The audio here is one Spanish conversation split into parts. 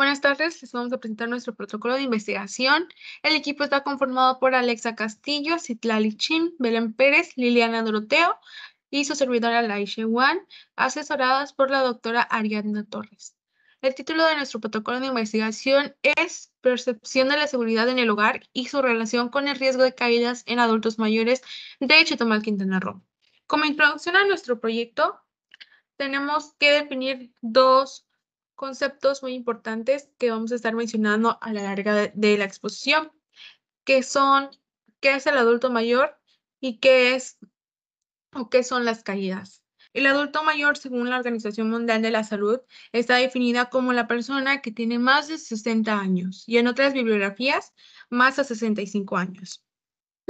Buenas tardes, les vamos a presentar nuestro protocolo de investigación. El equipo está conformado por Alexa Castillo, Citlali Chin, Belén Pérez, Liliana Doroteo y su servidora Laishe Wan, asesoradas por la doctora Ariadna Torres. El título de nuestro protocolo de investigación es Percepción de la seguridad en el hogar y su relación con el riesgo de caídas en adultos mayores de Chetumal, Quintana Roo. Como introducción a nuestro proyecto, tenemos que definir dos conceptos muy importantes que vamos a estar mencionando a la larga de la exposición, que son qué es el adulto mayor y qué es o qué son las caídas. El adulto mayor, según la Organización Mundial de la Salud, está definida como la persona que tiene más de 60 años y en otras bibliografías más de 65 años.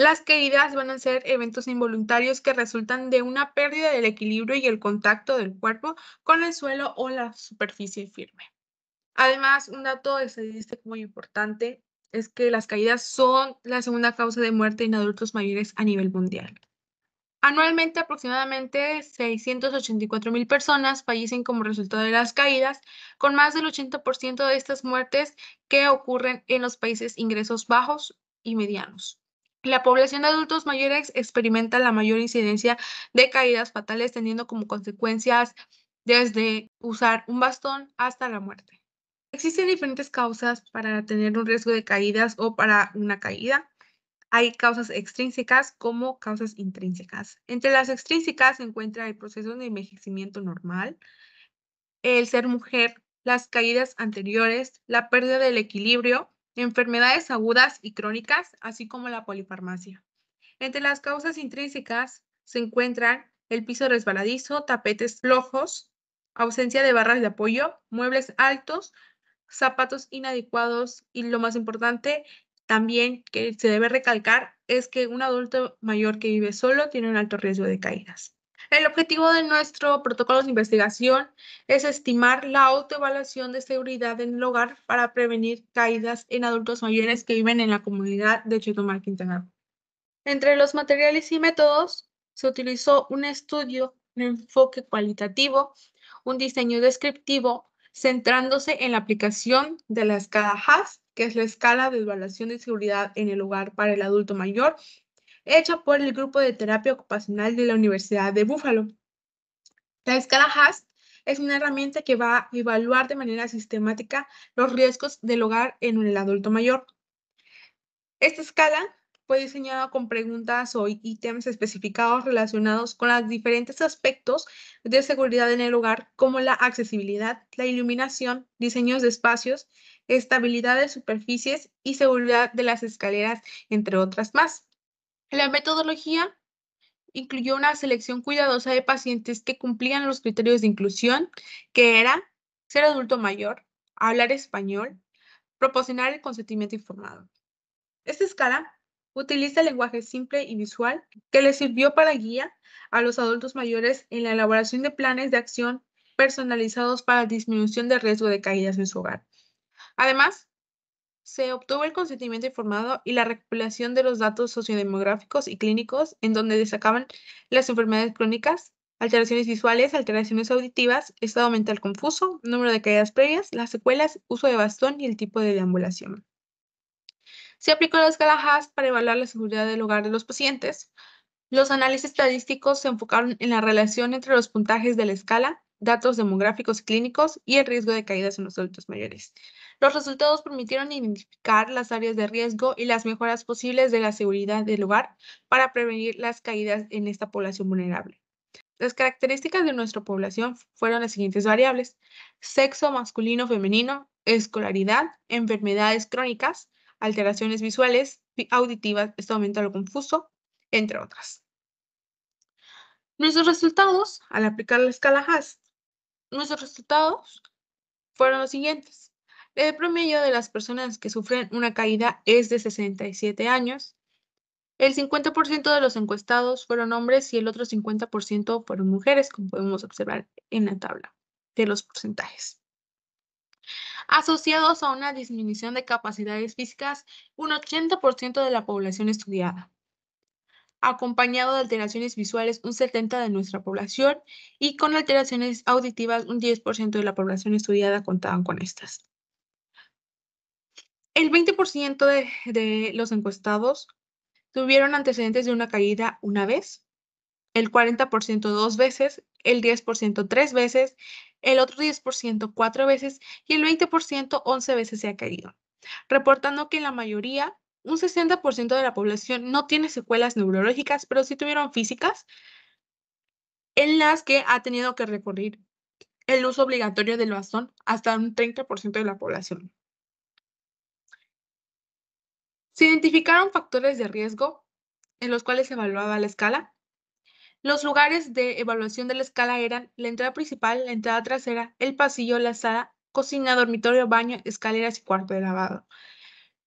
Las caídas van a ser eventos involuntarios que resultan de una pérdida del equilibrio y el contacto del cuerpo con el suelo o la superficie firme. Además, un dato estadístico muy importante es que las caídas son la segunda causa de muerte en adultos mayores a nivel mundial. Anualmente, aproximadamente 684,000 personas fallecen como resultado de las caídas, con más del 80% de estas muertes que ocurren en los países ingresos bajos y medianos. La población de adultos mayores experimenta la mayor incidencia de caídas fatales, teniendo como consecuencias desde usar un bastón hasta la muerte. Existen diferentes causas para tener un riesgo de caídas o para una caída. Hay causas extrínsecas como causas intrínsecas. Entre las extrínsecas se encuentra el proceso de envejecimiento normal, el ser mujer, las caídas anteriores, la pérdida del equilibrio, enfermedades agudas y crónicas, así como la polifarmacia. Entre las causas intrínsecas se encuentran el piso resbaladizo, tapetes flojos, ausencia de barras de apoyo, muebles altos, zapatos inadecuados y lo más importante también que se debe recalcar es que un adulto mayor que vive solo tiene un alto riesgo de caídas. El objetivo de nuestro protocolo de investigación es estimar la autoevaluación de seguridad en el hogar para prevenir caídas en adultos mayores que viven en la comunidad de Chetumal, Quintana Roo. Entre los materiales y métodos se utilizó un estudio, un enfoque cualitativo, un diseño descriptivo, centrándose en la aplicación de la escala HAS, que es la escala de evaluación de seguridad en el hogar para el adulto mayor, hecha por el Grupo de Terapia Ocupacional de la Universidad de Buffalo. La escala HAS es una herramienta que va a evaluar de manera sistemática los riesgos del hogar en el adulto mayor. Esta escala fue diseñada con preguntas o ítems especificados relacionados con los diferentes aspectos de seguridad en el hogar, como la accesibilidad, la iluminación, diseños de espacios, estabilidad de superficies y seguridad de las escaleras, entre otras más. La metodología incluyó una selección cuidadosa de pacientes que cumplían los criterios de inclusión, que era ser adulto mayor, hablar español, proporcionar el consentimiento informado. Esta escala utiliza el lenguaje simple y visual que le sirvió para guía a los adultos mayores en la elaboración de planes de acción personalizados para la disminución del riesgo de caídas en su hogar. Además, se obtuvo el consentimiento informado y la recopilación de los datos sociodemográficos y clínicos, en donde destacaban las enfermedades crónicas, alteraciones visuales, alteraciones auditivas, estado mental confuso, número de caídas previas, las secuelas, uso de bastón y el tipo de deambulación. Se aplicó la escala HAS para evaluar la seguridad del hogar de los pacientes. Los análisis estadísticos se enfocaron en la relación entre los puntajes de la escala, datos demográficos y clínicos y el riesgo de caídas en los adultos mayores. Los resultados permitieron identificar las áreas de riesgo y las mejoras posibles de la seguridad del hogar para prevenir las caídas en esta población vulnerable. Las características de nuestra población fueron las siguientes variables: sexo masculino, femenino, escolaridad, enfermedades crónicas, alteraciones visuales, auditivas, estado mental confuso, entre otras. Nuestros resultados, al aplicar la escala HAS, nuestros resultados fueron los siguientes. El promedio de las personas que sufren una caída es de 67 años. El 50% de los encuestados fueron hombres y el otro 50% fueron mujeres, como podemos observar en la tabla de los porcentajes. Asociados a una disminución de capacidades físicas, un 80% de la población estudiada, acompañado de alteraciones visuales un 70% de nuestra población y con alteraciones auditivas un 10% de la población estudiada contaban con estas. El 20% de los encuestados tuvieron antecedentes de una caída una vez, el 40% dos veces, el 10% tres veces, el otro 10% cuatro veces y el 20% 11 veces se ha caído, reportando que la mayoría, un 60% de la población, no tiene secuelas neurológicas, pero sí tuvieron físicas en las que ha tenido que recurrir el uso obligatorio del bastón hasta un 30% de la población. Se identificaron factores de riesgo en los cuales se evaluaba la escala. Los lugares de evaluación de la escala eran la entrada principal, la entrada trasera, el pasillo, la sala, cocina, dormitorio, baño, escaleras y cuarto de lavado.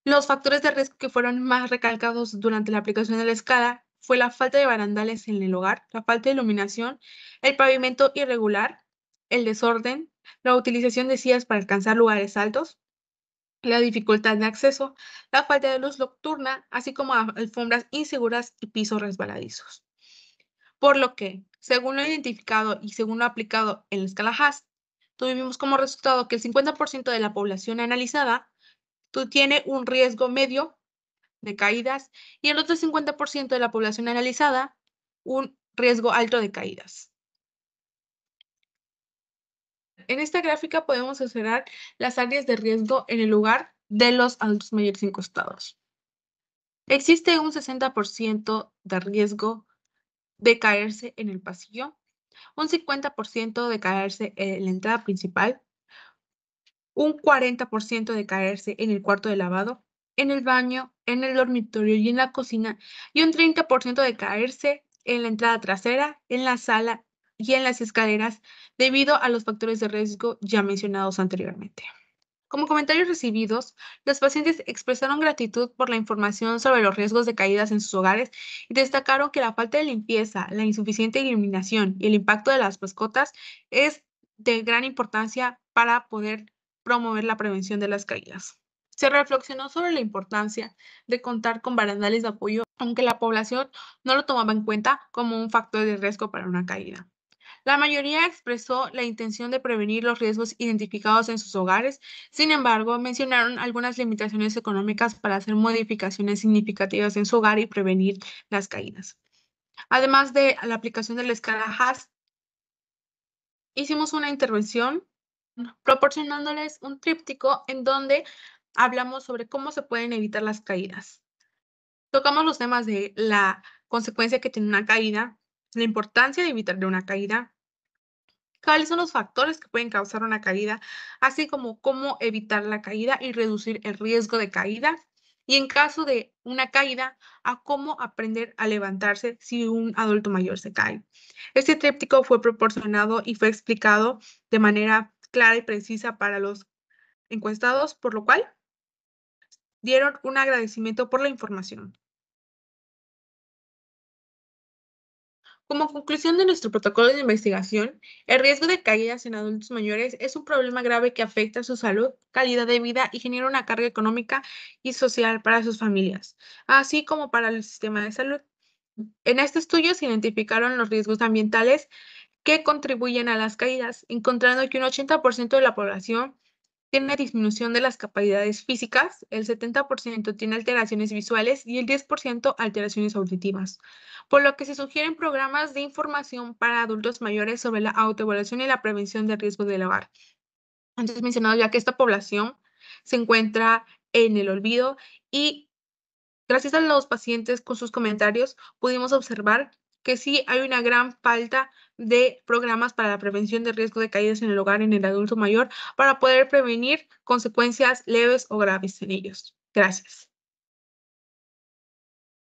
Los factores de riesgo que fueron más recalcados durante la aplicación de la escala fue la falta de barandales en el hogar, la falta de iluminación, el pavimento irregular, el desorden, la utilización de sillas para alcanzar lugares altos, la dificultad de acceso, la falta de luz nocturna, así como alfombras inseguras y pisos resbaladizos. Por lo que, según lo identificado y según lo aplicado en la escala Haas, tuvimos como resultado que el 50% de la población analizada tiene un riesgo medio de caídas y el otro 50% de la población analizada un riesgo alto de caídas. En esta gráfica podemos observar las áreas de riesgo en el lugar de los adultos mayores encuestados. Existe un 60% de riesgo de caerse en el pasillo, un 50% de caerse en la entrada principal, un 40% de caerse en el cuarto de lavado, en el baño, en el dormitorio y en la cocina, y un 30% de caerse en la entrada trasera, en la sala y en las escaleras, debido a los factores de riesgo ya mencionados anteriormente. Como comentarios recibidos, los pacientes expresaron gratitud por la información sobre los riesgos de caídas en sus hogares y destacaron que la falta de limpieza, la insuficiente iluminación y el impacto de las mascotas es de gran importancia para poder promover la prevención de las caídas. Se reflexionó sobre la importancia de contar con barandales de apoyo, aunque la población no lo tomaba en cuenta como un factor de riesgo para una caída. La mayoría expresó la intención de prevenir los riesgos identificados en sus hogares, sin embargo, mencionaron algunas limitaciones económicas para hacer modificaciones significativas en su hogar y prevenir las caídas. Además de la aplicación de la escala Haas, hicimos una intervención proporcionándoles un tríptico en donde hablamos sobre cómo se pueden evitar las caídas. Tocamos los temas de la consecuencia que tiene una caída, la importancia de evitar una caída, cuáles son los factores que pueden causar una caída, así como cómo evitar la caída y reducir el riesgo de caída. Y en caso de una caída, a cómo aprender a levantarse si un adulto mayor se cae. Este tríptico fue proporcionado y fue explicado de manera clara y precisa para los encuestados, por lo cual dieron un agradecimiento por la información. Como conclusión de nuestro protocolo de investigación, el riesgo de caídas en adultos mayores es un problema grave que afecta su salud, calidad de vida y genera una carga económica y social para sus familias, así como para el sistema de salud. En este estudio se identificaron los riesgos ambientales que contribuyen a las caídas, encontrando que un 80% de la población tiene disminución de las capacidades físicas, el 70% tiene alteraciones visuales y el 10% alteraciones auditivas, por lo que se sugieren programas de información para adultos mayores sobre la autoevaluación y la prevención de riesgos del hogar. Antes mencionado ya que esta población se encuentra en el olvido y gracias a los pacientes con sus comentarios pudimos observar que sí hay una gran falta de programas para la prevención de riesgo de caídas en el hogar en el adulto mayor para poder prevenir consecuencias leves o graves en ellos. Gracias.